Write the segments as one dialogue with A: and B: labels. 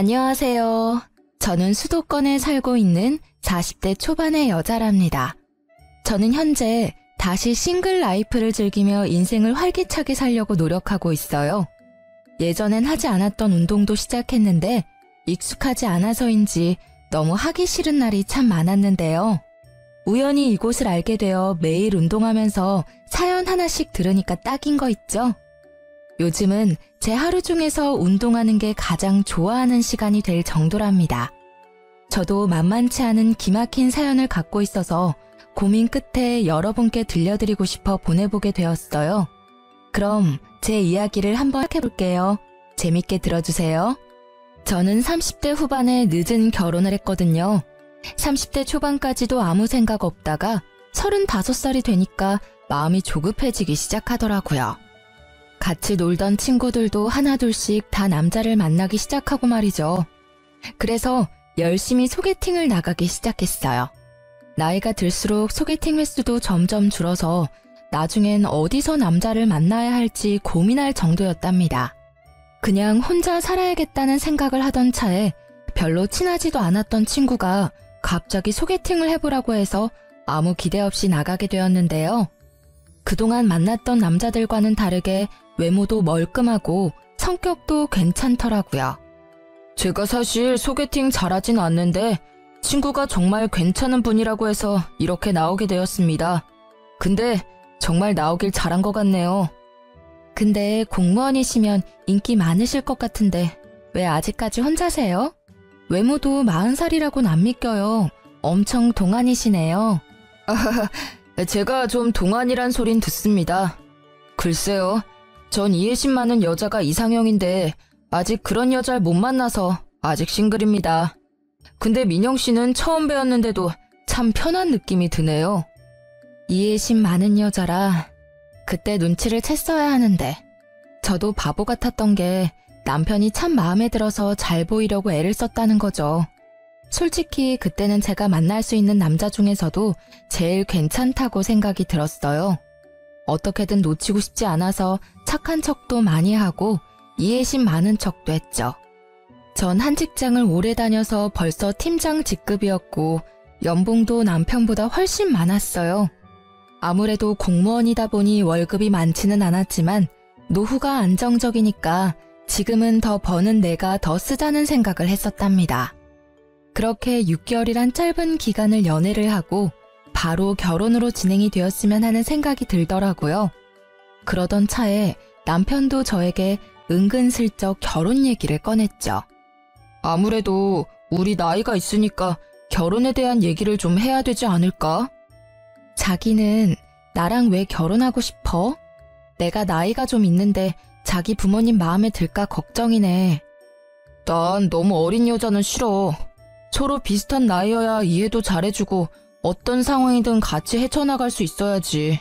A: 안녕하세요. 저는 수도권에 살고 있는 40대 초반의 여자랍니다. 저는 현재 다시 싱글 라이프를 즐기며 인생을 활기차게 살려고 노력하고 있어요. 예전엔 하지 않았던 운동도 시작했는데 익숙하지 않아서인지 너무 하기 싫은 날이 참 많았는데요. 우연히 이곳을 알게 되어 매일 운동하면서 사연 하나씩 들으니까 딱인 거 있죠? 요즘은 제 하루 중에서 운동하는 게 가장 좋아하는 시간이 될 정도랍니다. 저도 만만치 않은 기막힌 사연을 갖고 있어서 고민 끝에 여러분께 들려드리고 싶어 보내보게 되었어요. 그럼 제 이야기를 한번 해볼게요. 재밌게 들어주세요. 저는 30대 후반에 늦은 결혼을 했거든요. 30대 초반까지도 아무 생각 없다가 35살이 되니까 마음이 조급해지기 시작하더라고요. 같이 놀던 친구들도 하나둘씩 다 남자를 만나기 시작하고 말이죠. 그래서 열심히 소개팅을 나가기 시작했어요. 나이가 들수록 소개팅 횟수도 점점 줄어서 나중엔 어디서 남자를 만나야 할지 고민할 정도였답니다. 그냥 혼자 살아야겠다는 생각을 하던 차에 별로 친하지도 않았던 친구가 갑자기 소개팅을 해보라고 해서 아무 기대 없이 나가게 되었는데요. 그동안 만났던 남자들과는 다르게 외모도 멀끔하고 성격도 괜찮더라고요. 제가 사실 소개팅 잘하진 않는데 친구가 정말 괜찮은 분이라고 해서 이렇게 나오게 되었습니다. 근데 정말 나오길 잘한 것 같네요. 근데 공무원이시면 인기 많으실 것 같은데 왜 아직까지 혼자세요? 외모도 40살이라고는 안 믿겨요. 엄청 동안이시네요. 제가 좀 동안이란 소린 듣습니다. 글쎄요. 전 이해심 많은 여자가 이상형인데 아직 그런 여자를 못 만나서 아직 싱글입니다. 근데 민영 씨는 처음 뵈었는데도 참 편한 느낌이 드네요. 이해심 많은 여자라 그때 눈치를 챘어야 하는데 저도 바보 같았던 게 남편이 참 마음에 들어서 잘 보이려고 애를 썼다는 거죠. 솔직히 그때는 제가 만날 수 있는 남자 중에서도 제일 괜찮다고 생각이 들었어요. 어떻게든 놓치고 싶지 않아서 착한 척도 많이 하고 이해심 많은 척도 했죠. 전 한 직장을 오래 다녀서 벌써 팀장 직급이었고 연봉도 남편보다 훨씬 많았어요. 아무래도 공무원이다 보니 월급이 많지는 않았지만 노후가 안정적이니까 지금은 더 버는 내가 더 쓰자는 생각을 했었답니다. 그렇게 6개월이란 짧은 기간을 연애를 하고 바로 결혼으로 진행이 되었으면 하는 생각이 들더라고요. 그러던 차에 남편도 저에게 은근슬쩍 결혼 얘기를 꺼냈죠. 아무래도 우리 나이가 있으니까 결혼에 대한 얘기를 좀 해야 되지 않을까? 자기는 나랑 왜 결혼하고 싶어? 내가 나이가 좀 있는데 자기 부모님 마음에 들까 걱정이네. 난 너무 어린 여자는 싫어. 서로 비슷한 나이여야 이해도 잘해주고 어떤 상황이든 같이 헤쳐나갈 수 있어야지.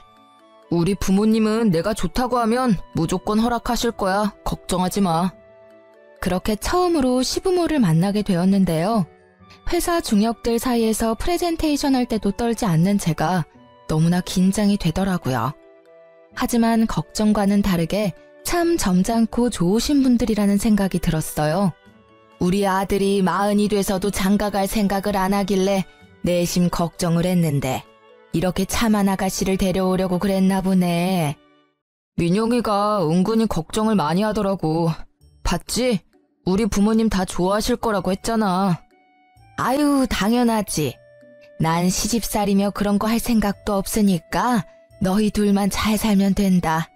A: 우리 부모님은 내가 좋다고 하면 무조건 허락하실 거야. 걱정하지 마. 그렇게 처음으로 시부모를 만나게 되었는데요. 회사 중역들 사이에서 프레젠테이션 할 때도 떨지 않는 제가 너무나 긴장이 되더라고요. 하지만 걱정과는 다르게 참 점잖고 좋으신 분들이라는 생각이 들었어요. 우리 아들이 40이 돼서도 장가갈 생각을 안 하길래 내심 걱정을 했는데 이렇게 참한 아가씨를 데려오려고 그랬나 보네. 민영이가 은근히 걱정을 많이 하더라고. 봤지? 우리 부모님 다 좋아하실 거라고 했잖아. 아유, 당연하지. 난 시집살이며 그런 거 할 생각도 없으니까 너희 둘만 잘 살면 된다.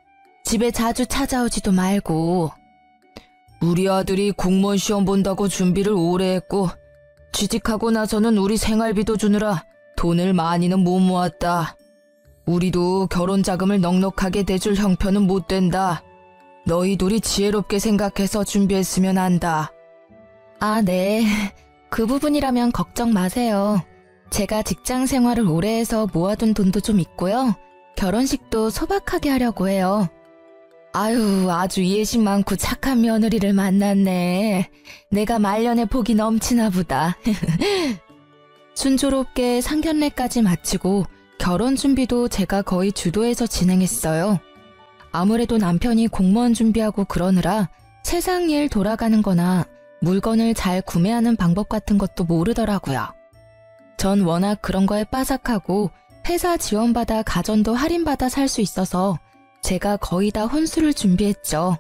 A: 집에 자주 찾아오지도 말고. 우리 아들이 공무원 시험 본다고 준비를 오래 했고 취직하고 나서는 우리 생활비도 주느라 돈을 많이는 못 모았다. 우리도 결혼 자금을 넉넉하게 대줄 형편은 못 된다. 너희 둘이 지혜롭게 생각해서 준비했으면 한다. 아, 네. 그 부분이라면 걱정 마세요. 제가 직장 생활을 오래 해서 모아둔 돈도 좀 있고요. 결혼식도 소박하게 하려고 해요. 아유, 아주 이해심 많고 착한 며느리를 만났네. 내가 말년에 복이 넘치나 보다. 순조롭게 상견례까지 마치고 결혼 준비도 제가 거의 주도해서 진행했어요. 아무래도 남편이 공무원 준비하고 그러느라 세상 일 돌아가는 거나 물건을 잘 구매하는 방법 같은 것도 모르더라고요. 전 워낙 그런 거에 빠삭하고 회사 지원받아 가전도 할인받아 살 수 있어서 제가 거의 다 혼수를 준비했죠.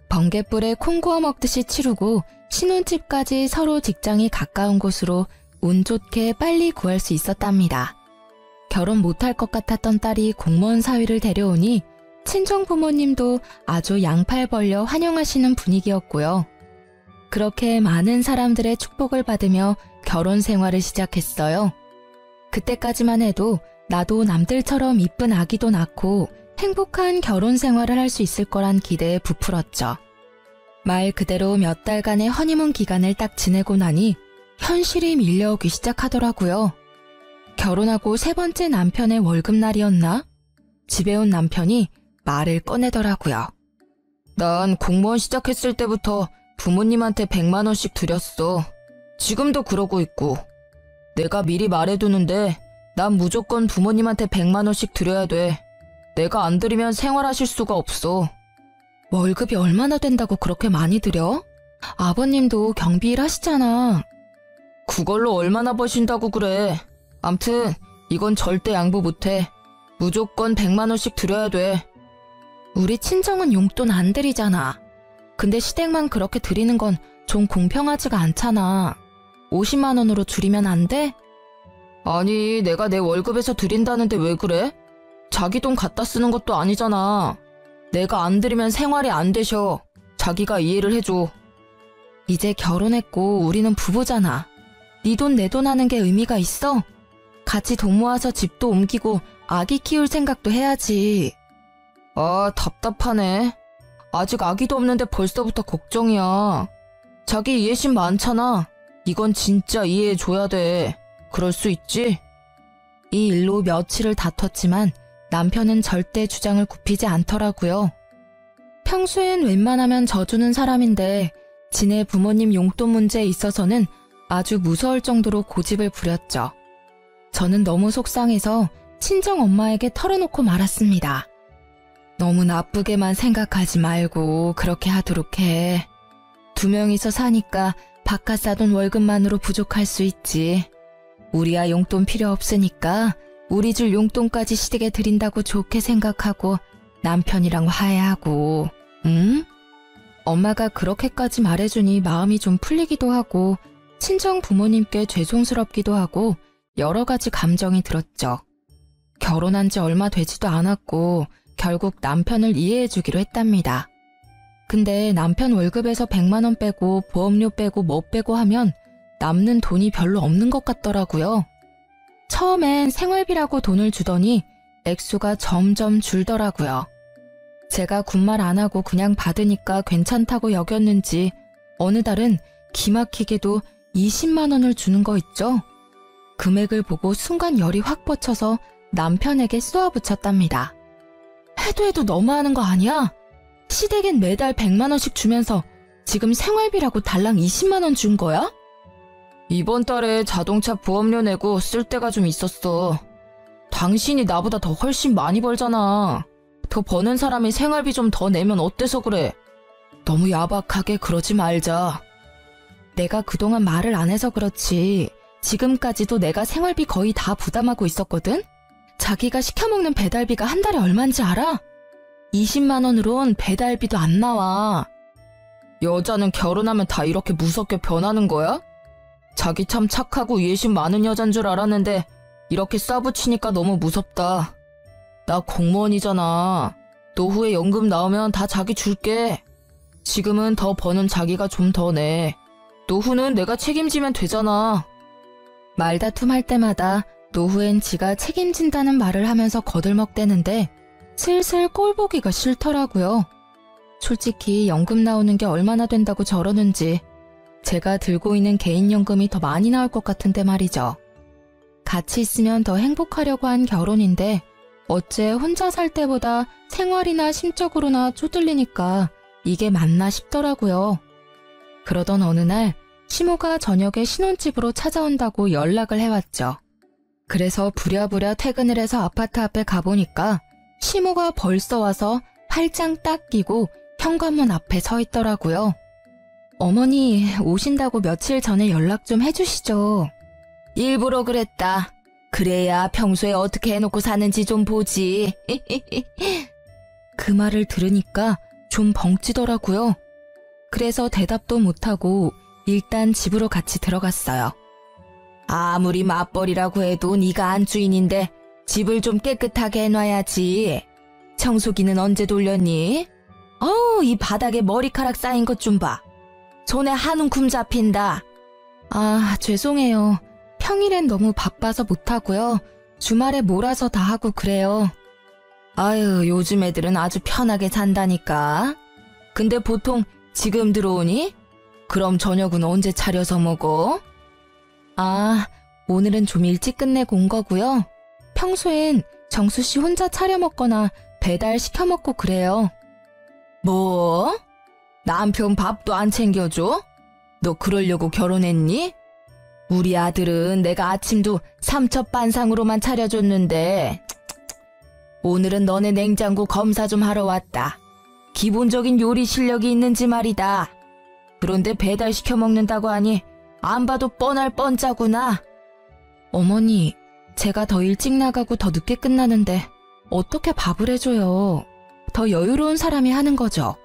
A: 번갯불에 콩 구워 먹듯이 치르고 신혼집까지 서로 직장이 가까운 곳으로 운 좋게 빨리 구할 수 있었답니다. 결혼 못할 것 같았던 딸이 공무원 사위를 데려오니 친정 부모님도 아주 양팔 벌려 환영하시는 분위기였고요. 그렇게 많은 사람들의 축복을 받으며 결혼 생활을 시작했어요. 그때까지만 해도 나도 남들처럼 이쁜 아기도 낳고 행복한 결혼 생활을 할 수 있을 거란 기대에 부풀었죠. 말 그대로 몇 달간의 허니문 기간을 딱 지내고 나니 현실이 밀려오기 시작하더라고요. 결혼하고 3번째 남편의 월급날이었나? 집에 온 남편이 말을 꺼내더라고요. 난 공무원 시작했을 때부터 부모님한테 100만 원씩 드렸어. 지금도 그러고 있고. 내가 미리 말해두는데 난 무조건 부모님한테 100만 원씩 드려야 돼. 내가 안 드리면 생활하실 수가 없어. 월급이 얼마나 된다고 그렇게 많이 드려? 아버님도 경비일 하시잖아. 그걸로 얼마나 버신다고 그래. 암튼 이건 절대 양보 못해. 무조건 100만 원씩 드려야 돼. 우리 친정은 용돈 안 드리잖아. 근데 시댁만 그렇게 드리는 건 좀 공평하지가 않잖아. 50만 원으로 줄이면 안 돼? 아니, 내가 내 월급에서 드린다는데 왜 그래? 자기 돈 갖다 쓰는 것도 아니잖아. 내가 안 드리면 생활이 안 되셔. 자기가 이해를 해줘. 이제 결혼했고 우리는 부부잖아. 네 돈 내 돈 하는 게 의미가 있어? 같이 돈 모아서 집도 옮기고 아기 키울 생각도 해야지. 아, 답답하네. 아직 아기도 없는데 벌써부터 걱정이야. 자기 이해심 많잖아. 이건 진짜 이해해줘야 돼. 그럴 수 있지? 이 일로 며칠을 다퉜지만 남편은 절대 주장을 굽히지 않더라고요. 평소엔 웬만하면 져주는 사람인데 지네 부모님 용돈 문제에 있어서는 아주 무서울 정도로 고집을 부렸죠. 저는 너무 속상해서 친정 엄마에게 털어놓고 말았습니다. 너무 나쁘게만 생각하지 말고 그렇게 하도록 해. 2명이서 사니까 바깥 사돈 월급만으로 부족할 수 있지. 우리야 용돈 필요 없으니까 우리 줄 용돈까지 시댁에 드린다고 좋게 생각하고 남편이랑 화해하고, 응? 엄마가 그렇게까지 말해주니 마음이 좀 풀리기도 하고 친정 부모님께 죄송스럽기도 하고 여러 가지 감정이 들었죠. 결혼한 지 얼마 되지도 않았고 결국 남편을 이해해주기로 했답니다. 근데 남편 월급에서 100만 원 빼고 보험료 빼고 뭐 빼고 하면 남는 돈이 별로 없는 것 같더라고요. 처음엔 생활비라고 돈을 주더니 액수가 점점 줄더라고요. 제가 군말 안 하고 그냥 받으니까 괜찮다고 여겼는지 어느 달은 기막히게도 20만 원을 주는 거 있죠? 금액을 보고 순간 열이 확 뻗쳐서 남편에게 쏘아붙였답니다. 해도 너무하는 거 아니야? 시댁엔 매달 100만 원씩 주면서 지금 생활비라고 달랑 20만 원 준 거야? 이번 달에 자동차 보험료 내고 쓸 데가 좀 있었어. 당신이 나보다 더 훨씬 많이 벌잖아. 더 버는 사람이 생활비 좀 더 내면 어때서 그래? 너무 야박하게 그러지 말자. 내가 그동안 말을 안 해서 그렇지 지금까지도 내가 생활비 거의 다 부담하고 있었거든? 자기가 시켜먹는 배달비가 한 달에 얼만지 알아? 20만 원으론 배달비도 안 나와. 여자는 결혼하면 다 이렇게 무섭게 변하는 거야? 자기 참 착하고 이해심 많은 여잔 줄 알았는데 이렇게 싸붙이니까 너무 무섭다. 나 공무원이잖아. 노후에 연금 나오면 다 자기 줄게. 지금은 더 버는 자기가 좀 더 내. 노후는 내가 책임지면 되잖아. 말다툼할 때마다 노후엔 지가 책임진다는 말을 하면서 거들먹대는데 슬슬 꼴보기가 싫더라고요. 솔직히 연금 나오는 게 얼마나 된다고 저러는지 제가 들고 있는 개인연금이 더 많이 나올 것 같은데 말이죠. 같이 있으면 더 행복하려고 한 결혼인데 어째 혼자 살 때보다 생활이나 심적으로나 쪼들리니까 이게 맞나 싶더라고요. 그러던 어느 날 시모가 저녁에 신혼집으로 찾아온다고 연락을 해왔죠. 그래서 부랴부랴 퇴근을 해서 아파트 앞에 가보니까 시모가 벌써 와서 팔짱 딱 끼고 현관문 앞에 서 있더라고요. 어머니 오신다고 며칠 전에 연락 좀 해주시죠. 일부러 그랬다. 그래야 평소에 어떻게 해놓고 사는지 좀 보지. 그 말을 들으니까 좀 벙찌더라고요. 그래서 대답도 못하고 일단 집으로 같이 들어갔어요. 아무리 맞벌이라고 해도 네가 안주인인데 집을 좀 깨끗하게 해놔야지. 청소기는 언제 돌렸니? 어우, 이 바닥에 머리카락 쌓인 것 좀 봐. 손에 한 움큼 잡힌다. 아, 죄송해요. 평일엔 너무 바빠서 못하고요. 주말에 몰아서 다 하고 그래요. 아유, 요즘 애들은 아주 편하게 산다니까. 근데 보통 지금 들어오니? 그럼 저녁은 언제 차려서 먹어? 아, 오늘은 좀 일찍 끝내고 온 거고요. 평소엔 정수 씨 혼자 차려 먹거나 배달 시켜 먹고 그래요. 뭐? 남편 밥도 안 챙겨줘? 너 그러려고 결혼했니? 우리 아들은 내가 아침도 삼첩반상으로만 차려줬는데 오늘은 너네 냉장고 검사 좀 하러 왔다. 기본적인 요리 실력이 있는지 말이다. 그런데 배달 시켜 먹는다고 하니 안 봐도 뻔할 뻔짜구나. 어머니, 제가 더 일찍 나가고 더 늦게 끝나는데 어떻게 밥을 해줘요. 더 여유로운 사람이 하는 거죠.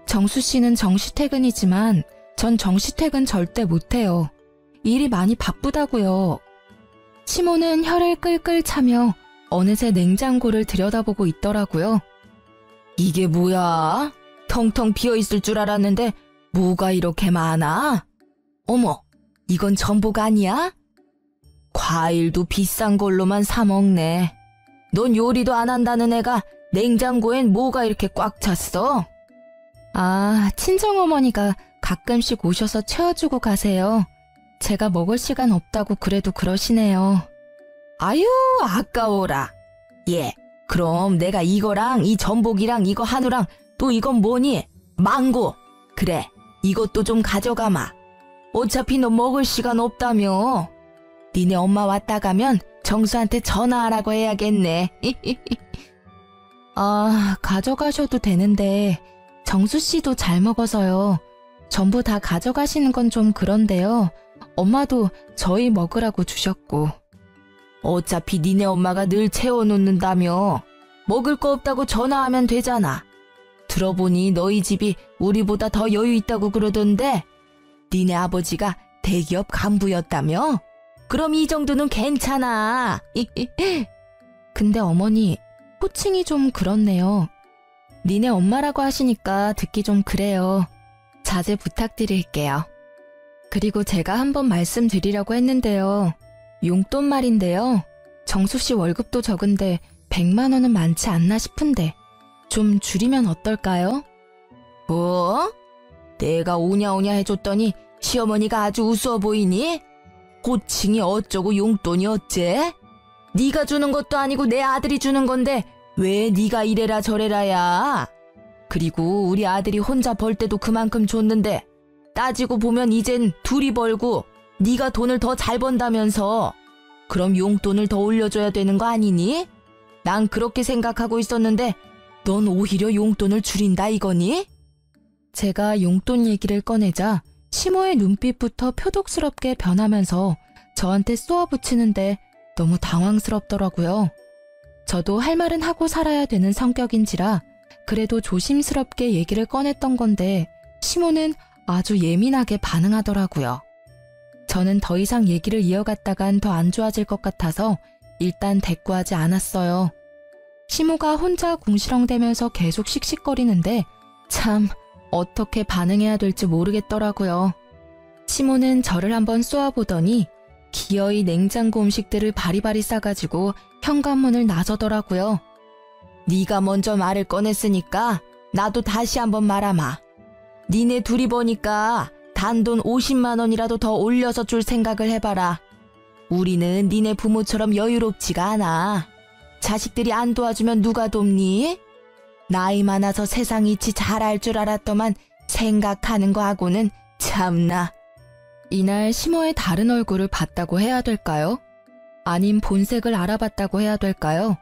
A: 정수 씨는 정시퇴근이지만 전 정시퇴근 절대 못해요. 일이 많이 바쁘다고요. 시모는 혀를 끌끌 차며 어느새 냉장고를 들여다보고 있더라고요. 이게 뭐야? 텅텅 비어있을 줄 알았는데 뭐가 이렇게 많아? 어머, 이건 전복 아니야? 과일도 비싼 걸로만 사 먹네. 넌 요리도 안 한다는 애가 냉장고엔 뭐가 이렇게 꽉 찼어? 아, 친정어머니가 가끔씩 오셔서 채워주고 가세요. 제가 먹을 시간 없다고 그래도 그러시네요. 아유, 아까워라. 예, 그럼 내가 이거랑 이 전복이랑 이거 한우랑 또 이건 뭐니? 망고. 그래, 이것도 좀 가져가마. 어차피 너 먹을 시간 없다며. 니네 엄마 왔다 가면 정수한테 전화하라고 해야겠네. 아, 가져가셔도 되는데 정수 씨도 잘 먹어서요. 전부 다 가져가시는 건 좀 그런데요. 엄마도 저희 먹으라고 주셨고. 어차피 니네 엄마가 늘 채워놓는다며. 먹을 거 없다고 전화하면 되잖아. 들어보니 너희 집이 우리보다 더 여유 있다고 그러던데 니네 아버지가 대기업 간부였다며? 그럼 이 정도는 괜찮아. 근데 어머니, 호칭이 좀 그렇네요. 니네 엄마라고 하시니까 듣기 좀 그래요. 자제 부탁드릴게요. 그리고 제가 한번 말씀드리려고 했는데요. 용돈 말인데요. 정수 씨 월급도 적은데 100만 원은 많지 않나 싶은데 좀 줄이면 어떨까요? 뭐? 내가 오냐오냐 해줬더니 시어머니가 아주 우스워 보이니? 호칭이 어쩌고 용돈이 어째? 네가 주는 것도 아니고 내 아들이 주는 건데 왜 네가 이래라 저래라야? 그리고 우리 아들이 혼자 벌 때도 그만큼 줬는데 따지고 보면 이젠 둘이 벌고 네가 돈을 더 잘 번다면서. 그럼 용돈을 더 올려줘야 되는 거 아니니? 난 그렇게 생각하고 있었는데 넌 오히려 용돈을 줄인다 이거니? 제가 용돈 얘기를 꺼내자 시모의 눈빛부터 표독스럽게 변하면서 저한테 쏘아붙이는데 너무 당황스럽더라고요. 저도 할 말은 하고 살아야 되는 성격인지라 그래도 조심스럽게 얘기를 꺼냈던 건데 시모는 아주 예민하게 반응하더라고요. 저는 더 이상 얘기를 이어갔다간 더 안 좋아질 것 같아서 일단 대꾸하지 않았어요. 시모가 혼자 궁시렁대면서 계속 씩씩거리는데 참 어떻게 반응해야 될지 모르겠더라고요. 시모는 저를 한번 쏘아보더니 기어이 냉장고 음식들을 바리바리 싸가지고 현관문을 나서더라고요. 네가 먼저 말을 꺼냈으니까 나도 다시 한번 말하마. 니네 둘이 보니까 단돈 50만 원이라도 더 올려서 줄 생각을 해봐라. 우리는 니네 부모처럼 여유롭지가 않아. 자식들이 안 도와주면 누가 돕니? 나이 많아서 세상 이치 잘 알 줄 알았더만 생각하는 거 하고는 참나. 이날 시모의 다른 얼굴을 봤다고 해야 될까요? 아님 본색을 알아봤다고 해야 될까요?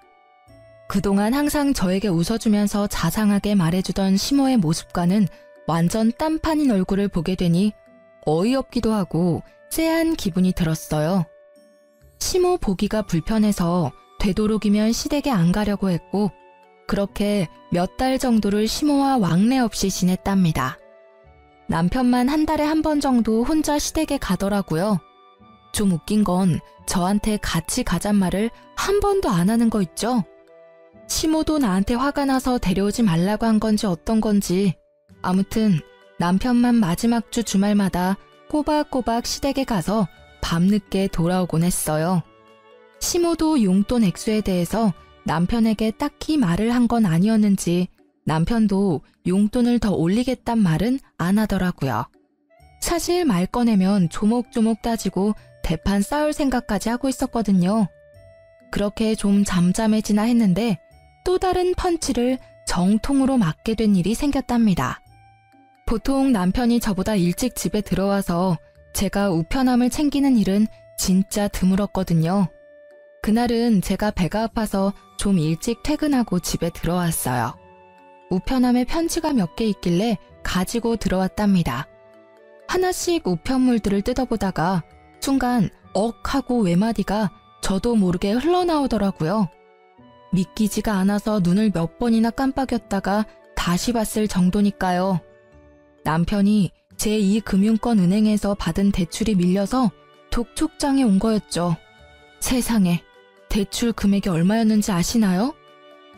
A: 그동안 항상 저에게 웃어주면서 자상하게 말해주던 시모의 모습과는 완전 딴판인 얼굴을 보게 되니 어이없기도 하고 쎄한 기분이 들었어요. 시모 보기가 불편해서 되도록이면 시댁에 안 가려고 했고 그렇게 몇 달 정도를 시모와 왕래 없이 지냈답니다. 남편만 한 달에 한 번 정도 혼자 시댁에 가더라고요. 좀 웃긴 건 저한테 같이 가잔 말을 한 번도 안 하는 거 있죠? 시모도 나한테 화가 나서 데려오지 말라고 한 건지 어떤 건지 아무튼 남편만 마지막 주 주말마다 꼬박꼬박 시댁에 가서 밤늦게 돌아오곤 했어요. 시모도 용돈 액수에 대해서 남편에게 딱히 말을 한 건 아니었는지 남편도 용돈을 더 올리겠단 말은 안 하더라고요. 사실 말 꺼내면 조목조목 따지고 대판 싸울 생각까지 하고 있었거든요. 그렇게 좀 잠잠해지나 했는데 또 다른 펀치를 정통으로 맞게 된 일이 생겼답니다. 보통 남편이 저보다 일찍 집에 들어와서 제가 우편함을 챙기는 일은 진짜 드물었거든요. 그날은 제가 배가 아파서 좀 일찍 퇴근하고 집에 들어왔어요. 우편함에 편지가 몇 개 있길래 가지고 들어왔답니다. 하나씩 우편물들을 뜯어보다가 순간 억 하고 외마디가 저도 모르게 흘러나오더라고요. 믿기지가 않아서 눈을 몇 번이나 깜빡였다가 다시 봤을 정도니까요. 남편이 제2금융권 은행에서 받은 대출이 밀려서 독촉장에 온 거였죠. 세상에, 대출 금액이 얼마였는지 아시나요?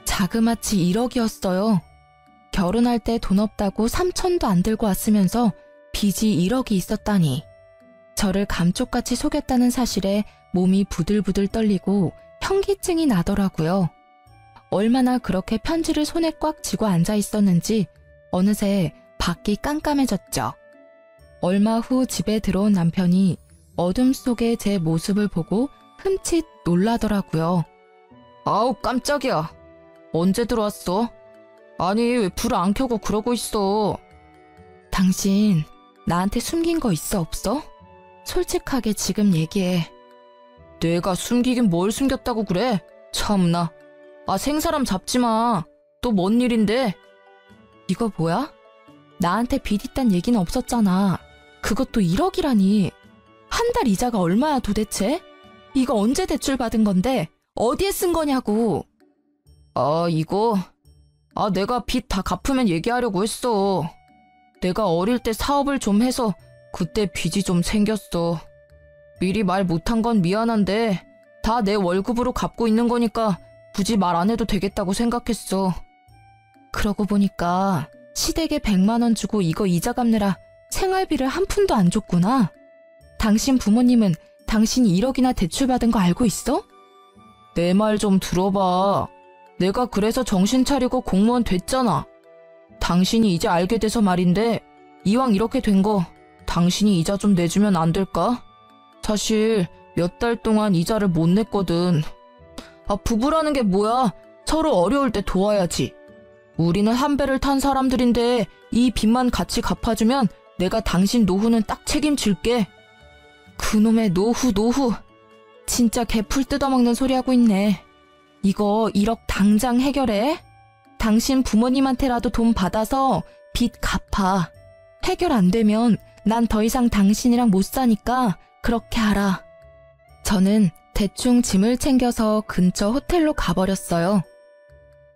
A: 자그마치 1억이었어요. 결혼할 때 돈 없다고 3천도 안 들고 왔으면서 빚이 1억이 있었다니. 저를 감쪽같이 속였다는 사실에 몸이 부들부들 떨리고 현기증이 나더라고요. 얼마나 그렇게 편지를 손에 꽉 쥐고 앉아 있었는지 어느새 밖이 깜깜해졌죠. 얼마 후 집에 들어온 남편이 어둠 속의 제 모습을 보고 흠칫 놀라더라고요. 아우 깜짝이야. 언제 들어왔어? 아니 왜 불 안 켜고 그러고 있어? 당신 나한테 숨긴 거 있어 없어? 솔직하게 지금 얘기해. 내가 숨기긴 뭘 숨겼다고 그래? 참나. 아 생사람 잡지 마. 또 뭔 일인데? 이거 뭐야? 나한테 빚 있단 얘기는 없었잖아. 그것도 1억이라니. 한 달 이자가 얼마야 도대체? 이거 언제 대출 받은 건데 어디에 쓴 거냐고. 아 이거? 아 내가 빚 다 갚으면 얘기하려고 했어. 내가 어릴 때 사업을 좀 해서 그때 빚이 좀 생겼어. 미리 말 못한 건 미안한데 다 내 월급으로 갚고 있는 거니까 굳이 말 안 해도 되겠다고 생각했어. 그러고 보니까 시댁에 100만 원 주고 이거 이자 갚느라 생활비를 한 푼도 안 줬구나. 당신 부모님은 당신이 1억이나 대출받은 거 알고 있어? 내 말 좀 들어봐. 내가 그래서 정신 차리고 공무원 됐잖아. 당신이 이제 알게 돼서 말인데 이왕 이렇게 된 거 당신이 이자 좀 내주면 안 될까? 사실 몇 달 동안 이자를 못 냈거든. 아 부부라는 게 뭐야. 서로 어려울 때 도와야지. 우리는 한 배를 탄 사람들인데 이 빚만 같이 갚아주면 내가 당신 노후는 딱 책임질게. 그놈의 노후. 진짜 개풀 뜯어먹는 소리 하고 있네. 이거 1억 당장 해결해. 당신 부모님한테라도 돈 받아서 빚 갚아. 해결 안 되면 난 더 이상 당신이랑 못 사니까 그렇게 하라. 저는 대충 짐을 챙겨서 근처 호텔로 가버렸어요.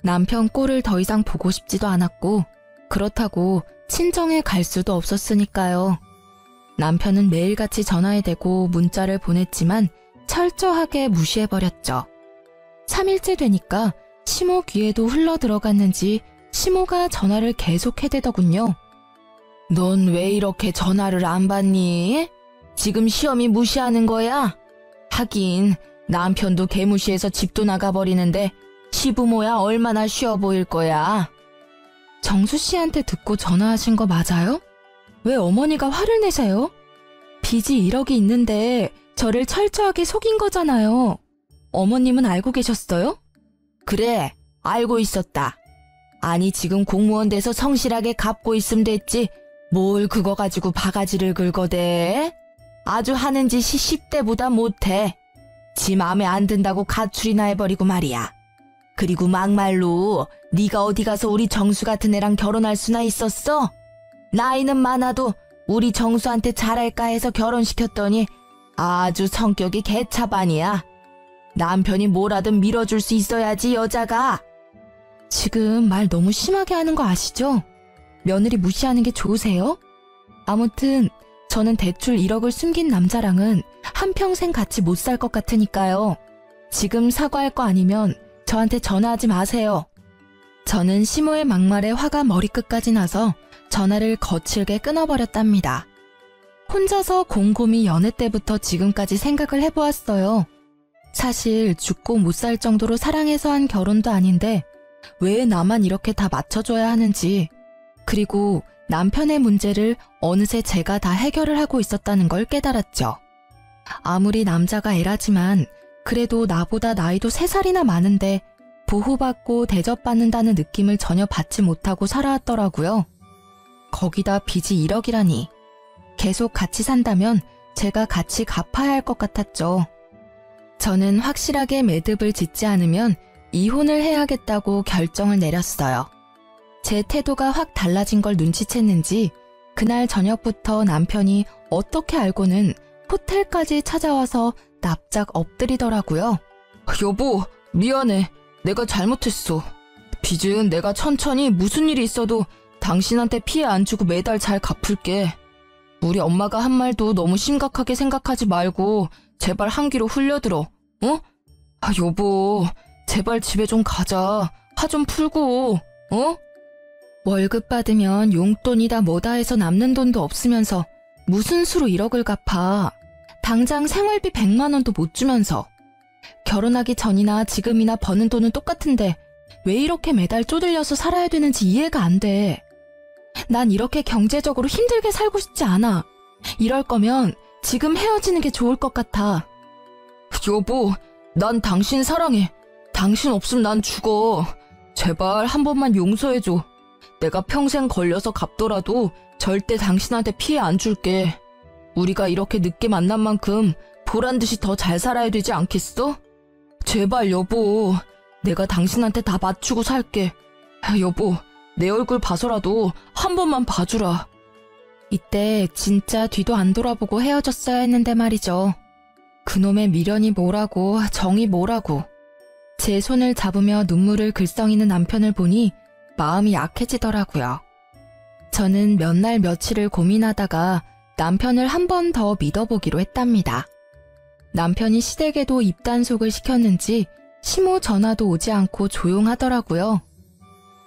A: 남편 꼴을 더 이상 보고 싶지도 않았고 그렇다고 친정에 갈 수도 없었으니까요. 남편은 매일같이 전화에 대고 문자를 보냈지만 철저하게 무시해버렸죠. 3일째 되니까 시모 귀에도 흘러들어갔는지 시모가 전화를 계속 해대더군요. 넌 왜 이렇게 전화를 안 받니? 지금 시험이 무시하는 거야? 하긴 남편도 개무시해서 집도 나가버리는데 시부모야 얼마나 쉬워 보일 거야. 정수 씨한테 듣고 전화하신 거 맞아요? 왜 어머니가 화를 내세요? 빚이 1억이 있는데 저를 철저하게 속인 거잖아요. 어머님은 알고 계셨어요? 그래, 알고 있었다. 아니 지금 공무원 돼서 성실하게 갚고 있으면 됐지. 뭘 그거 가지고 바가지를 긁어대? 아주 하는 짓이 10대보다 못해. 지 맘에 안 든다고 가출이나 해버리고 말이야. 그리고 막말로 네가 어디 가서 우리 정수 같은 애랑 결혼할 수나 있었어? 나이는 많아도 우리 정수한테 잘할까 해서 결혼시켰더니 아주 성격이 개차반이야. 남편이 뭐라든 밀어줄 수 있어야지 여자가. 지금 말 너무 심하게 하는 거 아시죠? 며느리 무시하는 게 좋으세요? 아무튼 저는 대출 1억을 숨긴 남자랑은 한평생 같이 못 살 것 같으니까요. 지금 사과할 거 아니면 저한테 전화하지 마세요. 저는 시모의 막말에 화가 머리끝까지 나서 전화를 거칠게 끊어버렸답니다. 혼자서 곰곰이 연애 때부터 지금까지 생각을 해보았어요. 사실 죽고 못 살 정도로 사랑해서 한 결혼도 아닌데 왜 나만 이렇게 다 맞춰줘야 하는지, 그리고 남편의 문제를 어느새 제가 다 해결을 하고 있었다는 걸 깨달았죠. 아무리 남자가 애라지만 그래도 나보다 나이도 3살이나 많은데 보호받고 대접받는다는 느낌을 전혀 받지 못하고 살아왔더라고요. 거기다 빚이 1억이라니. 계속 같이 산다면 제가 같이 갚아야 할 것 같았죠. 저는 확실하게 매듭을 짓지 않으면 이혼을 해야겠다고 결정을 내렸어요. 제 태도가 확 달라진 걸 눈치챘는지 그날 저녁부터 남편이 어떻게 알고는 호텔까지 찾아와서 납작 엎드리더라고요. 여보, 미안해. 내가 잘못했어. 빚은 내가 천천히 무슨 일이 있어도 당신한테 피해 안 주고 매달 잘 갚을게. 우리 엄마가 한 말도 너무 심각하게 생각하지 말고 제발 한 귀로 흘려들어. 어? 여보, 제발 집에 좀 가자. 화 좀 풀고, 어? 월급 받으면 용돈이다 뭐다 해서 남는 돈도 없으면서 무슨 수로 1억을 갚아. 당장 생활비 100만 원도 못 주면서. 결혼하기 전이나 지금이나 버는 돈은 똑같은데 왜 이렇게 매달 쪼들려서 살아야 되는지 이해가 안 돼. 난 이렇게 경제적으로 힘들게 살고 싶지 않아. 이럴 거면 지금 헤어지는 게 좋을 것 같아. 여보, 난 당신 사랑해. 당신 없으면 난 죽어. 제발 한 번만 용서해줘. 내가 평생 걸려서 갚더라도 절대 당신한테 피해 안 줄게. 우리가 이렇게 늦게 만난 만큼 보란듯이 더 잘 살아야 되지 않겠어? 제발 여보, 내가 당신한테 다 맞추고 살게. 여보, 내 얼굴 봐서라도 한 번만 봐주라. 이때 진짜 뒤도 안 돌아보고 헤어졌어야 했는데 말이죠. 그놈의 미련이 뭐라고 정이 뭐라고. 제 손을 잡으며 눈물을 글썽이는 남편을 보니 마음이 약해지더라고요. 저는 몇 날 며칠을 고민하다가 남편을 한 번 더 믿어보기로 했답니다. 남편이 시댁에도 입단속을 시켰는지 시모 전화도 오지 않고 조용하더라고요.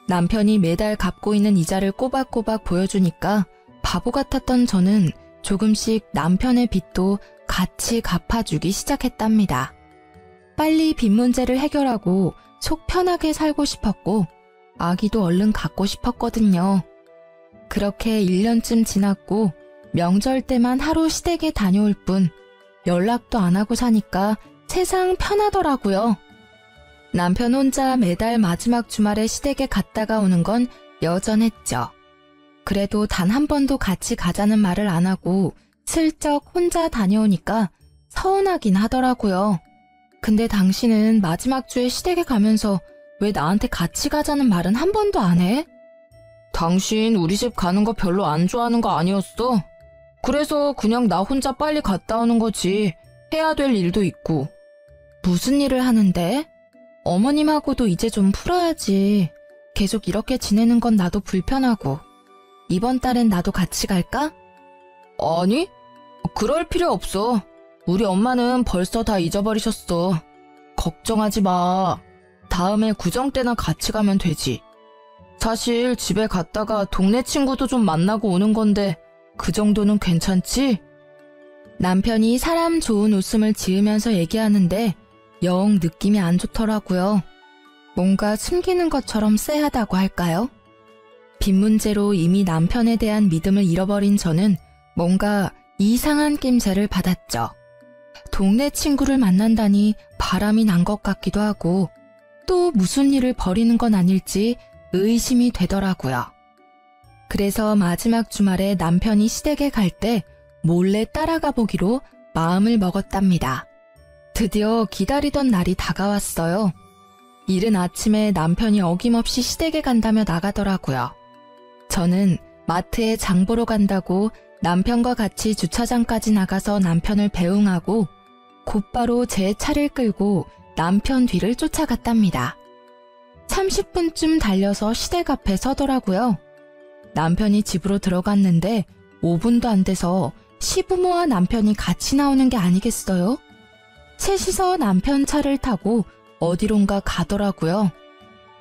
A: 남편이 매달 갚고 있는 이자를 꼬박꼬박 보여주니까 바보 같았던 저는 조금씩 남편의 빚도 같이 갚아주기 시작했답니다. 빨리 빚 문제를 해결하고 속 편하게 살고 싶었고 아기도 얼른 갖고 싶었거든요. 그렇게 1년쯤 지났고 명절 때만 하루 시댁에 다녀올 뿐 연락도 안 하고 사니까 세상 편하더라고요. 남편 혼자 매달 마지막 주말에 시댁에 갔다가 오는 건 여전했죠. 그래도 단 한 번도 같이 가자는 말을 안 하고 슬쩍 혼자 다녀오니까 서운하긴 하더라고요. 근데 당신은 마지막 주에 시댁에 가면서 왜 나한테 같이 가자는 말은 한 번도 안 해? 당신 우리 집 가는 거 별로 안 좋아하는 거 아니었어? 그래서 그냥 나 혼자 빨리 갔다 오는 거지. 해야 될 일도 있고. 무슨 일을 하는데? 어머님하고도 이제 좀 풀어야지. 계속 이렇게 지내는 건 나도 불편하고. 이번 달엔 나도 같이 갈까? 아니, 그럴 필요 없어. 우리 엄마는 벌써 다 잊어버리셨어. 걱정하지 마. 다음에 구정 때나 같이 가면 되지. 사실 집에 갔다가 동네 친구도 좀 만나고 오는 건데 그 정도는 괜찮지? 남편이 사람 좋은 웃음을 지으면서 얘기하는데 영 느낌이 안 좋더라고요. 뭔가 숨기는 것처럼 쎄하다고 할까요? 빚 문제로 이미 남편에 대한 믿음을 잃어버린 저는 뭔가 이상한 낌새를 받았죠. 동네 친구를 만난다니 바람이 난 것 같기도 하고 또 무슨 일을 벌이는 건 아닐지 의심이 되더라고요. 그래서 마지막 주말에 남편이 시댁에 갈 때 몰래 따라가 보기로 마음을 먹었답니다. 드디어 기다리던 날이 다가왔어요. 이른 아침에 남편이 어김없이 시댁에 간다며 나가더라고요. 저는 마트에 장 보러 간다고 남편과 같이 주차장까지 나가서 남편을 배웅하고 곧바로 제 차를 끌고 남편 뒤를 쫓아갔답니다. 30분쯤 달려서 시댁 앞에 서더라고요. 남편이 집으로 들어갔는데 5분도 안 돼서 시부모와 남편이 같이 나오는 게 아니겠어요? 셋이서 남편 차를 타고 어디론가 가더라고요.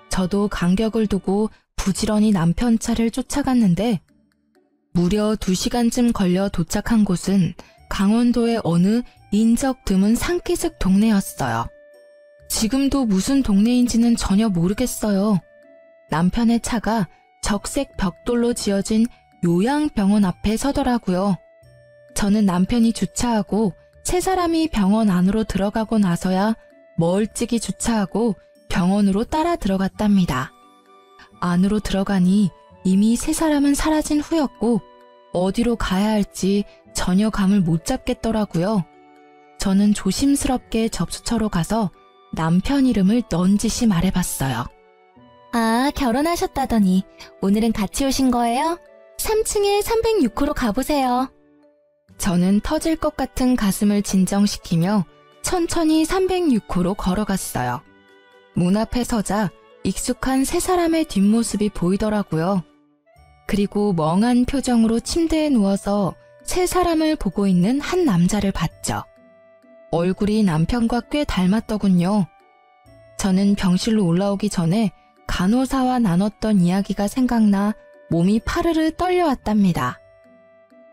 A: 저도 간격을 두고 부지런히 남편 차를 쫓아갔는데 무려 2시간쯤 걸려 도착한 곳은 강원도의 어느 인적 드문 산기슭 동네였어요. 지금도 무슨 동네인지는 전혀 모르겠어요. 남편의 차가 적색 벽돌로 지어진 요양병원 앞에 서더라고요. 저는 남편이 주차하고 세 사람이 병원 안으로 들어가고 나서야 멀찍이 주차하고 병원으로 따라 들어갔답니다. 안으로 들어가니 이미 세 사람은 사라진 후였고 어디로 가야 할지 전혀 감을 못 잡겠더라고요. 저는 조심스럽게 접수처로 가서 남편 이름을 넌지시 말해봤어요. 아, 결혼하셨다더니 오늘은 같이 오신 거예요? 3층에 306호로 가보세요. 저는 터질 것 같은 가슴을 진정시키며 천천히 306호로 걸어갔어요. 문 앞에 서자 익숙한 세 사람의 뒷모습이 보이더라고요. 그리고 멍한 표정으로 침대에 누워서 세 사람을 보고 있는 한 남자를 봤죠. 얼굴이 남편과 꽤 닮았더군요. 저는 병실로 올라오기 전에 간호사와 나눴던 이야기가 생각나 몸이 파르르 떨려왔답니다.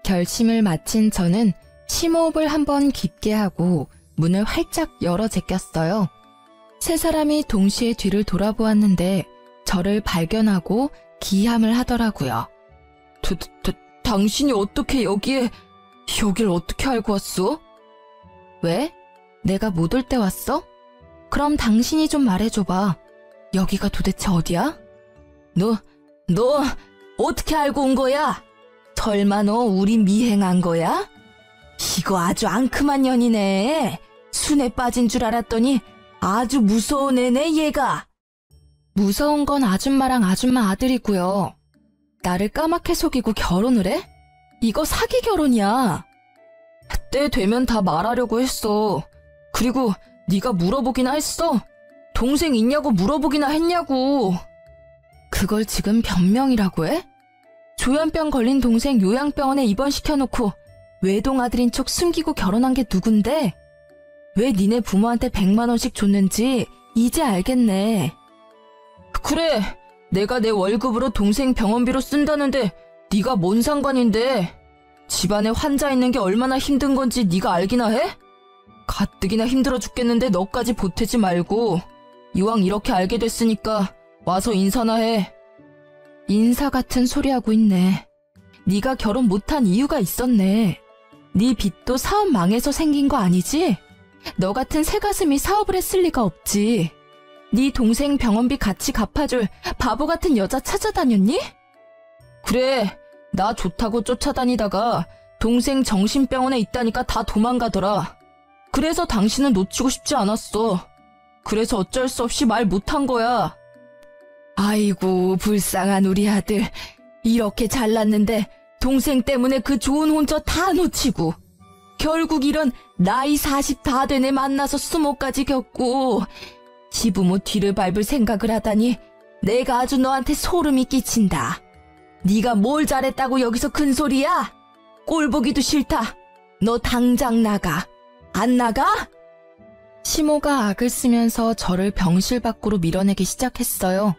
A: 결심을 마친 저는 심호흡을 한번 깊게 하고 문을 활짝 열어 제꼈어요. 세 사람이 동시에 뒤를 돌아보았는데 저를 발견하고 기함을 하더라고요. 당신이 어떻게 여길 어떻게 알고 왔어? 왜? 내가 못 올 때 왔어? 그럼 당신이 좀 말해줘봐. 여기가 도대체 어디야? 너 어떻게 알고 온 거야? 설마 너 우리 미행한 거야? 이거 아주 앙큼한 년이네. 순에 빠진 줄 알았더니 아주 무서운 애네 얘가. 무서운 건 아줌마랑 아줌마 아들이고요. 나를 까맣게 속이고 결혼을 해? 이거 사기 결혼이야. 때 되면 다 말하려고 했어. 그리고 네가 물어보기나 했어. 동생 있냐고 물어보기나 했냐고. 그걸 지금 변명이라고 해? 조현병 걸린 동생 요양병원에 입원시켜놓고 외동아들인 척 숨기고 결혼한 게 누군데? 왜 니네 부모한테 100만 원씩 줬는지 이제 알겠네. 그래, 내가 내 월급으로 동생 병원비로 쓴다는데 네가 뭔 상관인데? 집안에 환자 있는 게 얼마나 힘든 건지 네가 알기나 해? 가뜩이나 힘들어 죽겠는데 너까지 보태지 말고 이왕 이렇게 알게 됐으니까 와서 인사나 해. 인사 같은 소리 하고 있네. 네가 결혼 못한 이유가 있었네. 네 빚도 사업 망해서 생긴 거 아니지? 너 같은 새가슴이 사업을 했을 리가 없지. 네 동생 병원비 같이 갚아줄 바보 같은 여자 찾아다녔니? 그래, 나 좋다고 쫓아다니다가 동생 정신병원에 있다니까 다 도망가더라. 그래서 당신은 놓치고 싶지 않았어. 그래서 어쩔 수 없이 말 못한 거야. 아이고, 불쌍한 우리 아들. 이렇게 잘났는데 동생 때문에 그 좋은 혼처 다 놓치고 결국 이런 나이 40 다 된 애 만나서 수모까지 겪고 시부모 뒤를 밟을 생각을 하다니 내가 아주 너한테 소름이 끼친다. 네가 뭘 잘했다고 여기서 큰 소리야? 꼴 보기도 싫다. 너 당장 나가. 안 나가? 시모가 악을 쓰면서 저를 병실 밖으로 밀어내기 시작했어요.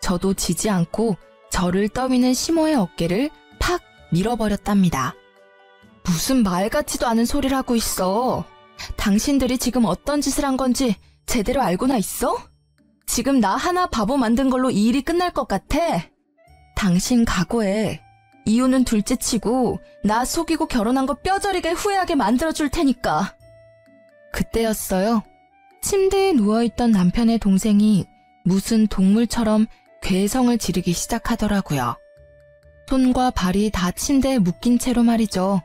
A: 저도 지지 않고 저를 떠미는 시모의 어깨를 팍 밀어버렸답니다. 무슨 말 같지도 않은 소리를 하고 있어. 당신들이 지금 어떤 짓을 한 건지 제대로 알고나 있어? 지금 나 하나 바보 만든 걸로 이 일이 끝날 것 같아? 당신 각오해. 이유는 둘째치고 나 속이고 결혼한 거 뼈저리게 후회하게 만들어줄 테니까. 그때였어요. 침대에 누워있던 남편의 동생이 무슨 동물처럼 괴성을 지르기 시작하더라고요. 손과 발이 다 침대에 묶인 채로 말이죠.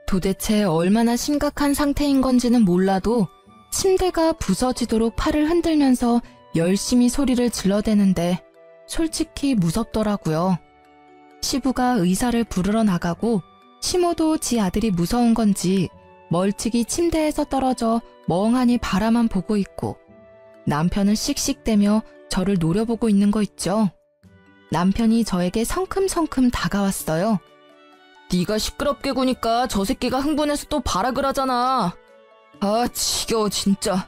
A: 도대체 얼마나 심각한 상태인 건지는 몰라도 침대가 부서지도록 팔을 흔들면서 열심히 소리를 질러대는데 솔직히 무섭더라고요. 시부가 의사를 부르러 나가고 시모도 지 아들이 무서운 건지 멀찍이 침대에서 떨어져 멍하니 바라만 보고 있고 남편은 씩씩대며 저를 노려보고 있는 거 있죠. 남편이 저에게 성큼성큼 다가왔어요. 네가 시끄럽게 구니까 저 새끼가 흥분해서 또 발악을 하잖아. 아, 지겨워 진짜.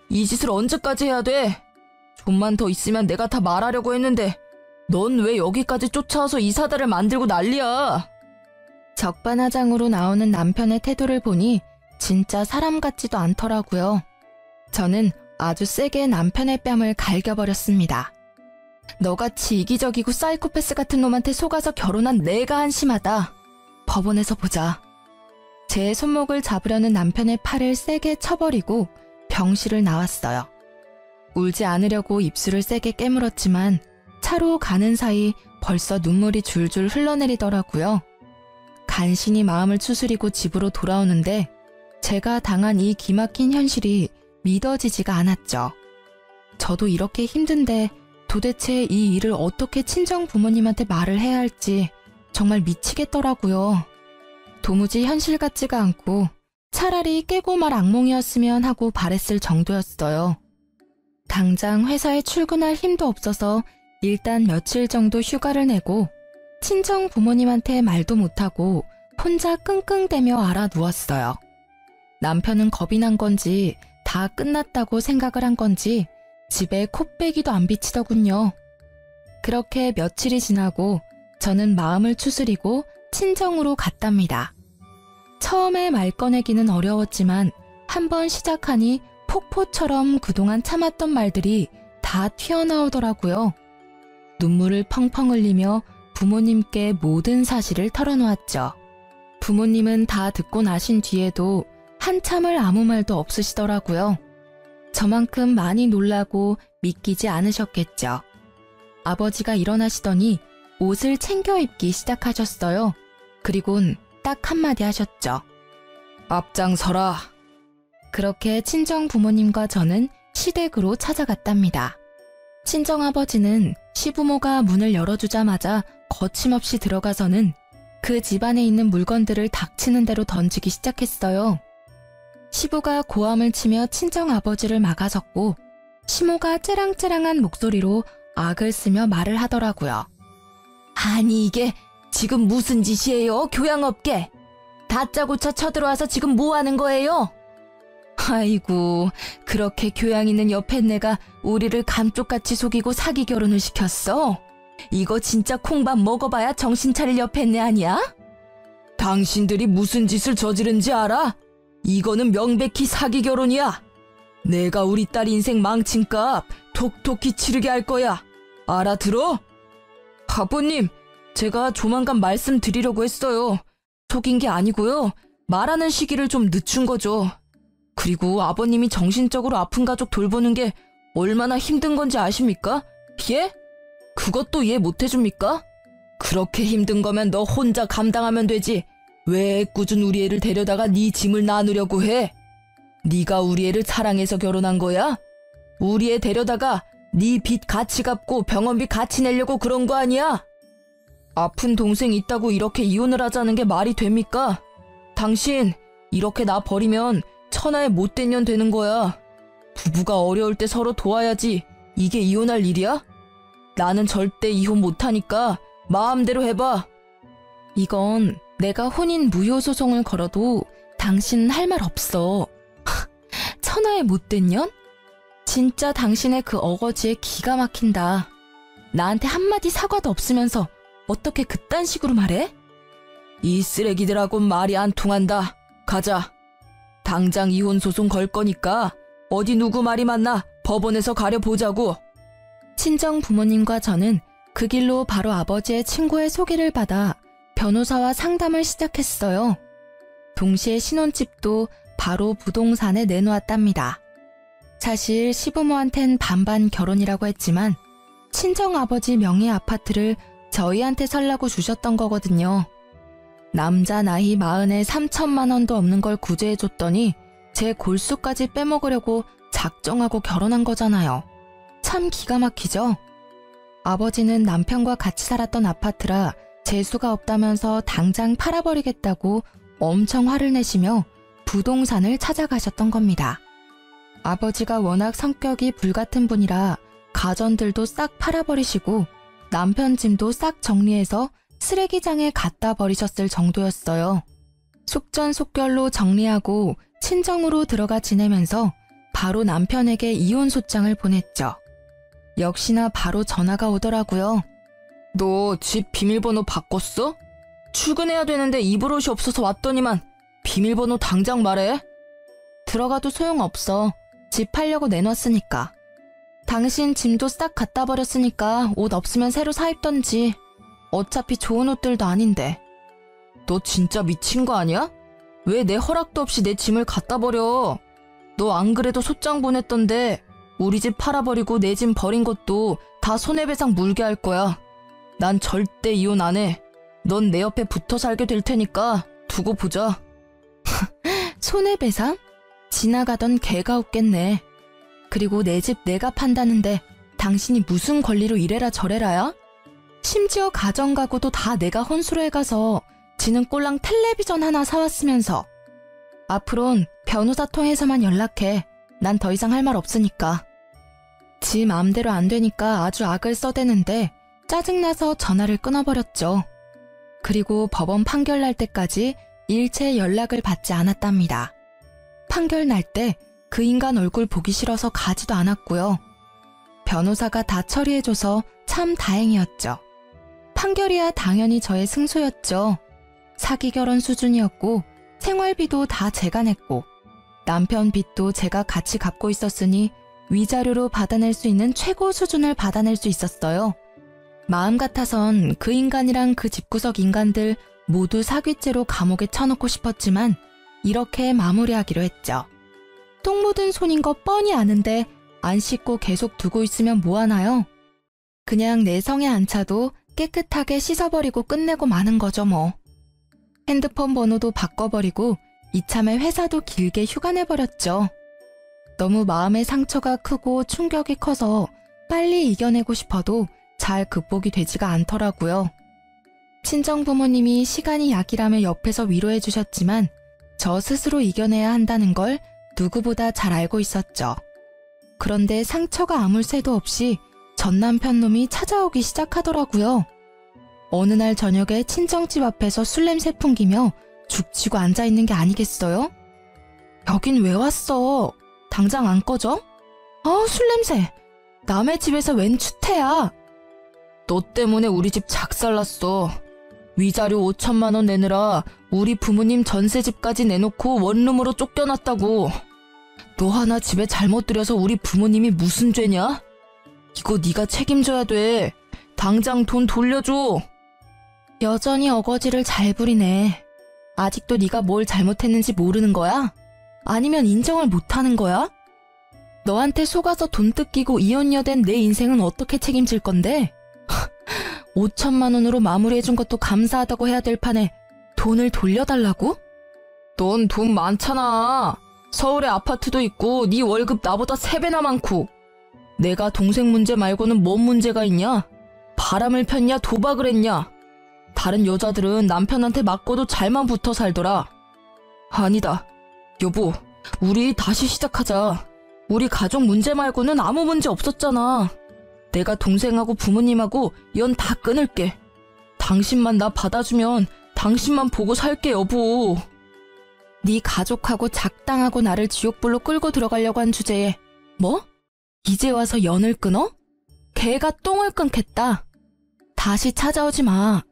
A: 이 짓을 언제까지 해야 돼? 좀만 더 있으면 내가 다 말하려고 했는데 넌 왜 여기까지 쫓아와서 이 사달을 만들고 난리야? 적반하장으로 나오는 남편의 태도를 보니 진짜 사람 같지도 않더라고요. 저는 아주 세게 남편의 뺨을 갈겨버렸습니다. 너같이 이기적이고 사이코패스 같은 놈한테 속아서 결혼한 내가 한심하다. 법원에서 보자. 제 손목을 잡으려는 남편의 팔을 세게 쳐버리고 병실을 나왔어요. 울지 않으려고 입술을 세게 깨물었지만 차로 가는 사이 벌써 눈물이 줄줄 흘러내리더라고요. 간신히 마음을 추스리고 집으로 돌아오는데 제가 당한 이 기막힌 현실이 믿어지지가 않았죠. 저도 이렇게 힘든데 도대체 이 일을 어떻게 친정 부모님한테 말을 해야 할지 정말 미치겠더라고요. 도무지 현실 같지가 않고 차라리 깨고 말 악몽이었으면 하고 바랬을 정도였어요. 당장 회사에 출근할 힘도 없어서 일단 며칠 정도 휴가를 내고 친정 부모님한테 말도 못하고 혼자 끙끙대며 알아 누웠어요. 남편은 겁이 난 건지 다 끝났다고 생각을 한 건지 집에 콧배기도 안 비치더군요. 그렇게 며칠이 지나고 저는 마음을 추스리고 친정으로 갔답니다. 처음에 말 꺼내기는 어려웠지만 한번 시작하니 폭포처럼 그동안 참았던 말들이 다 튀어나오더라고요. 눈물을 펑펑 흘리며 부모님께 모든 사실을 털어놓았죠. 부모님은 다 듣고 나신 뒤에도 한참을 아무 말도 없으시더라고요. 저만큼 많이 놀라고 믿기지 않으셨겠죠. 아버지가 일어나시더니 옷을 챙겨 입기 시작하셨어요. 그리곤 딱 한마디 하셨죠. 앞장서라. 그렇게 친정 부모님과 저는 시댁으로 찾아갔답니다. 친정아버지는 시부모가 문을 열어주자마자 거침없이 들어가서는 그 집안에 있는 물건들을 닥치는 대로 던지기 시작했어요. 시부가 고함을 치며 친정아버지를 막아섰고 시모가 째랑째랑한 목소리로 악을 쓰며 말을 하더라고요. 아니 이게 지금 무슨 짓이에요? 교양 없게. 다짜고짜 쳐들어와서 지금 뭐 하는 거예요? 아이고, 그렇게 교양 있는 옆에 내가 우리를 감쪽같이 속이고 사기 결혼을 시켰어? 이거 진짜 콩밥 먹어봐야 정신 차릴 옆에 내 아니야? 당신들이 무슨 짓을 저지른지 알아? 이거는 명백히 사기 결혼이야. 내가 우리 딸 인생 망친 값 톡톡히 치르게 할 거야. 알아들어? 아버님, 제가 조만간 말씀드리려고 했어요. 속인 게 아니고요. 말하는 시기를 좀 늦춘 거죠. 그리고 아버님이 정신적으로 아픈 가족 돌보는 게 얼마나 힘든 건지 아십니까? 예? 그것도 이해 못 해줍니까? 그렇게 힘든 거면 너 혼자 감당하면 되지. 왜 애꿎은 우리 애를 데려다가 네 짐을 나누려고 해? 네가 우리 애를 사랑해서 결혼한 거야? 우리 애 데려다가 네 빚 같이 갚고 병원비 같이 내려고 그런 거 아니야? 아픈 동생 있다고 이렇게 이혼을 하자는 게 말이 됩니까? 당신 이렇게 나 버리면 천하의 못된 년 되는 거야. 부부가 어려울 때 서로 도와야지 이게 이혼할 일이야? 나는 절대 이혼 못하니까 마음대로 해봐. 이건 내가 혼인 무효 소송을 걸어도 당신은 할 말 없어. 천하의 못된 년? 진짜 당신의 그 어거지에 기가 막힌다. 나한테 한마디 사과도 없으면서 어떻게 그딴 식으로 말해? 이 쓰레기들하고는 말이 안 통한다. 가자. 당장 이혼 소송 걸 거니까 어디 누구 말이 맞나 법원에서 가려보자고. 친정 부모님과 저는 그 길로 바로 아버지의 친구의 소개를 받아 변호사와 상담을 시작했어요. 동시에 신혼집도 바로 부동산에 내놓았답니다. 사실 시부모한텐 반반 결혼이라고 했지만 친정아버지 명의 아파트를 저희한테 살라고 주셨던 거거든요. 남자 나이 40에 3천만 원도 없는 걸 구제해줬더니 제 골수까지 빼먹으려고 작정하고 결혼한 거잖아요. 참 기가 막히죠? 아버지는 남편과 같이 살았던 아파트라 재수가 없다면서 당장 팔아버리겠다고 엄청 화를 내시며 부동산을 찾아가셨던 겁니다. 아버지가 워낙 성격이 불같은 분이라 가전들도 싹 팔아버리시고 남편 짐도 싹 정리해서 쓰레기장에 갖다 버리셨을 정도였어요. 속전속결로 정리하고 친정으로 들어가 지내면서 바로 남편에게 이혼 소장을 보냈죠. 역시나 바로 전화가 오더라고요. 너 집 비밀번호 바꿨어? 출근해야 되는데 입을 옷이 없어서 왔더니만 비밀번호 당장 말해. 들어가도 소용없어. 집 팔려고 내놨으니까. 당신 짐도 싹 갖다 버렸으니까 옷 없으면 새로 사 입던지. 어차피 좋은 옷들도 아닌데. 너 진짜 미친 거 아니야? 왜 내 허락도 없이 내 짐을 갖다 버려? 너 안 그래도 소장 보냈던데 우리 집 팔아버리고 내 짐 버린 것도 다 손해배상 물게 할 거야. 난 절대 이혼 안 해. 넌 내 옆에 붙어 살게 될 테니까 두고 보자. 손해배상? 지나가던 개가 웃겠네. 그리고 내 집 내가 판다는데 당신이 무슨 권리로 이래라 저래라야? 심지어 가정가구도 다 내가 혼수로 해가서 지는 꼴랑 텔레비전 하나 사왔으면서. 앞으론 변호사 통해서만 연락해. 난 더 이상 할 말 없으니까. 지 마음대로 안 되니까 아주 악을 써대는데 짜증나서 전화를 끊어버렸죠. 그리고 법원 판결 날 때까지 일체 연락을 받지 않았답니다. 판결 날 때 그 인간 얼굴 보기 싫어서 가지도 않았고요. 변호사가 다 처리해줘서 참 다행이었죠. 판결이야 당연히 저의 승소였죠. 사기 결혼 수준이었고 생활비도 다 제가 냈고 남편 빚도 제가 같이 갚고 있었으니 위자료로 받아낼 수 있는 최고 수준을 받아낼 수 있었어요. 마음 같아선 그 인간이랑 그 집구석 인간들 모두 사기죄로 감옥에 쳐넣고 싶었지만 이렇게 마무리하기로 했죠. 똥 묻은 손인 거 뻔히 아는데 안 씻고 계속 두고 있으면 뭐하나요? 그냥 내 성에 안 차도 깨끗하게 씻어버리고 끝내고 마는 거죠 뭐. 핸드폰 번호도 바꿔버리고 이참에 회사도 길게 휴가 내버렸죠. 너무 마음의 상처가 크고 충격이 커서 빨리 이겨내고 싶어도 잘 극복이 되지가 않더라고요. 친정 부모님이 시간이 약이라며 옆에서 위로해 주셨지만 저 스스로 이겨내야 한다는 걸 누구보다 잘 알고 있었죠. 그런데 상처가 아물 새도 없이 전 남편 놈이 찾아오기 시작하더라고요. 어느 날 저녁에 친정집 앞에서 술 냄새 풍기며 죽치고 앉아있는 게 아니겠어요? 여긴 왜 왔어? 당장 안 꺼져? 술 냄새! 남의 집에서 웬 추태야! 너 때문에 우리 집 작살났어. 위자료 5천만 원 내느라 우리 부모님 전세집까지 내놓고 원룸으로 쫓겨났다고. 너 하나 집에 잘못 들여서 우리 부모님이 무슨 죄냐? 이거 네가 책임져야 돼. 당장 돈 돌려줘. 여전히 어거지를 잘 부리네. 아직도 네가 뭘 잘못했는지 모르는 거야? 아니면 인정을 못하는 거야? 너한테 속아서 돈 뜯기고 이혼녀된 내 인생은 어떻게 책임질 건데? 5천만 원으로 마무리해준 것도 감사하다고 해야 될 판에 돈을 돌려달라고? 넌 돈 많잖아. 서울에 아파트도 있고 네 월급 나보다 3배나 많고. 내가 동생 문제 말고는 뭔 문제가 있냐? 바람을 폈냐 도박을 했냐? 다른 여자들은 남편한테 맞고도 잘만 붙어 살더라. 아니다. 여보, 우리 다시 시작하자. 우리 가족 문제 말고는 아무 문제 없었잖아. 내가 동생하고 부모님하고 연 다 끊을게. 당신만 나 받아주면 당신만 보고 살게 여보. 네 가족하고 작당하고 나를 지옥불로 끌고 들어가려고 한 주제에 뭐? 이제 와서 연을 끊어? 개가 똥을 끊겠다. 다시 찾아오지 마.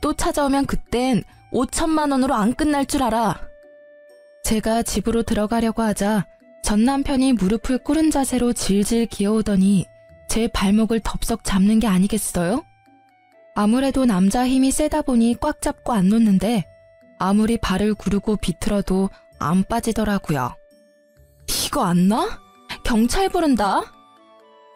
A: 또 찾아오면 그땐 5천만 원으로 안 끝날 줄 알아. 제가 집으로 들어가려고 하자 전 남편이 무릎을 꿇은 자세로 질질 기어오더니 제 발목을 덥석 잡는 게 아니겠어요? 아무래도 남자 힘이 세다 보니 꽉 잡고 안 놓는데 아무리 발을 구르고 비틀어도 안 빠지더라고요. 이거 안 나? 경찰 부른다?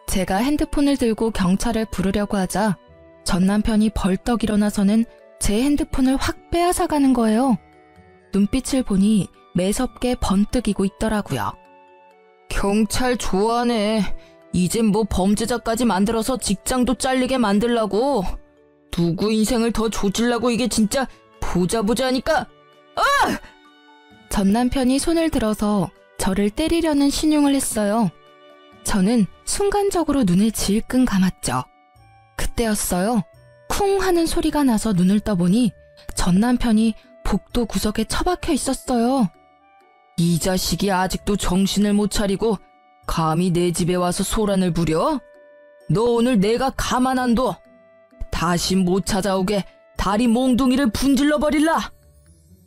A: 제가 핸드폰을 들고 경찰을 부르려고 하자 전 남편이 벌떡 일어나서는 제 핸드폰을 확 빼앗아가는 거예요. 눈빛을 보니 매섭게 번뜩이고 있더라고요. 경찰 좋아하네. 이젠 뭐 범죄자까지 만들어서 직장도 잘리게 만들라고. 누구 인생을 더 조질라고 이게 진짜 보자 하니까. 전 남편이 손을 들어서 저를 때리려는 신용을 했어요. 저는 순간적으로 눈을 질끈 감았죠. 그때였어요. 쿵 하는 소리가 나서 눈을 떠보니 전 남편이 복도 구석에 처박혀 있었어요. 이 자식이 아직도 정신을 못 차리고 감히 내 집에 와서 소란을 부려? 너 오늘 내가 가만 안 둬. 다시 못 찾아오게 다리 몽둥이를 분질러 버릴라.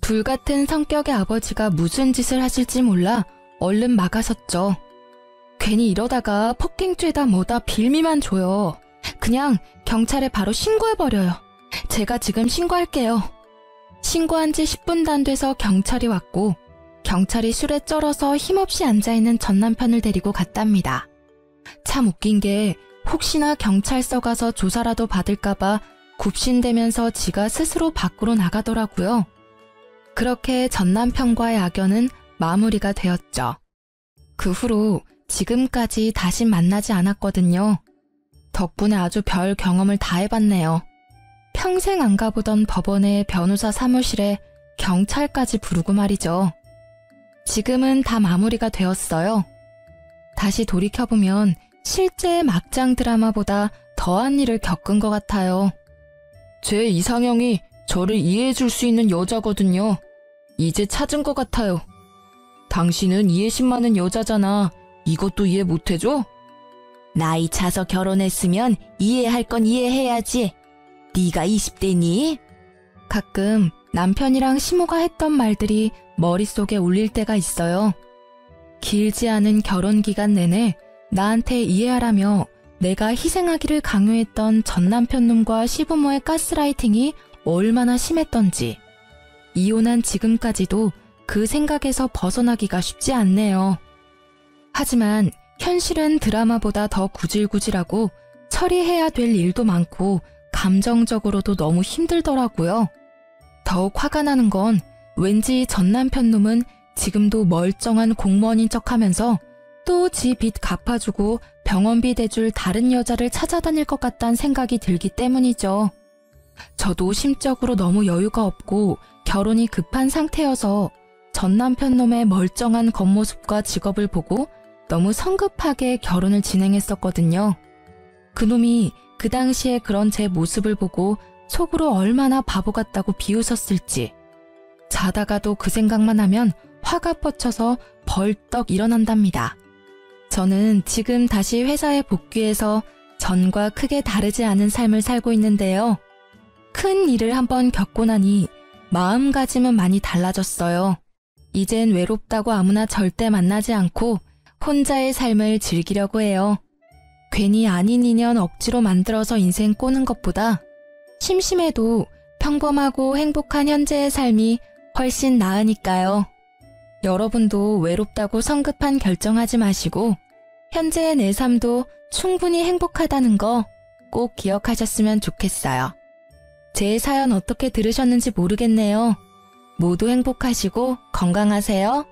A: 불같은 성격의 아버지가 무슨 짓을 하실지 몰라 얼른 막아섰죠. 괜히 이러다가 폭행죄다 뭐다 빌미만 줘요. 그냥 경찰에 바로 신고해버려요. 제가 지금 신고할게요. 신고한 지 10분도 안 돼서 경찰이 왔고 경찰이 술에 쩔어서 힘없이 앉아있는 전 남편을 데리고 갔답니다. 참 웃긴 게 혹시나 경찰서 가서 조사라도 받을까봐 굽신대면서 지가 스스로 밖으로 나가더라고요. 그렇게 전 남편과의 악연은 마무리가 되었죠. 그 후로 지금까지 다시 만나지 않았거든요. 덕분에 아주 별 경험을 다 해봤네요. 평생 안 가보던 법원의 변호사 사무실에 경찰까지 부르고 말이죠. 지금은 다 마무리가 되었어요. 다시 돌이켜보면 실제 막장 드라마보다 더한 일을 겪은 것 같아요. 제 이상형이 저를 이해해줄 수 있는 여자거든요. 이제 찾은 것 같아요. 당신은 이해심 많은 여자잖아. 이것도 이해 못해줘? 나이 차서 결혼했으면 이해할 건 이해해야지. 네가 20대니? 가끔 남편이랑 시모가 했던 말들이 머릿속에 울릴 때가 있어요. 길지 않은 결혼 기간 내내 나한테 이해하라며 내가 희생하기를 강요했던 전 남편 놈과 시부모의 가스라이팅이 얼마나 심했던지. 이혼한 지금까지도 그 생각에서 벗어나기가 쉽지 않네요. 하지만 현실은 드라마보다 더 구질구질하고 처리해야 될 일도 많고 감정적으로도 너무 힘들더라고요. 더욱 화가 나는 건 왠지 전 남편 놈은 지금도 멀쩡한 공무원인 척하면서 또 지 빚 갚아주고 병원비 대줄 다른 여자를 찾아다닐 것 같다는 생각이 들기 때문이죠. 저도 심적으로 너무 여유가 없고 결혼이 급한 상태여서 전 남편 놈의 멀쩡한 겉모습과 직업을 보고 너무 성급하게 결혼을 진행했었거든요. 그놈이 그 당시에 그런 제 모습을 보고 속으로 얼마나 바보 같다고 비웃었을지. 자다가도 그 생각만 하면 화가 뻗쳐서 벌떡 일어난답니다. 저는 지금 다시 회사에 복귀해서 전과 크게 다르지 않은 삶을 살고 있는데요. 큰 일을 한번 겪고 나니 마음가짐은 많이 달라졌어요. 이젠 외롭다고 아무나 절대 만나지 않고 혼자의 삶을 즐기려고 해요. 괜히 아닌 인연 억지로 만들어서 인생 꼬는 것보다 심심해도 평범하고 행복한 현재의 삶이 훨씬 나으니까요. 여러분도 외롭다고 성급한 결정하지 마시고 현재의 내 삶도 충분히 행복하다는 거 꼭 기억하셨으면 좋겠어요. 제 사연 어떻게 들으셨는지 모르겠네요. 모두 행복하시고 건강하세요.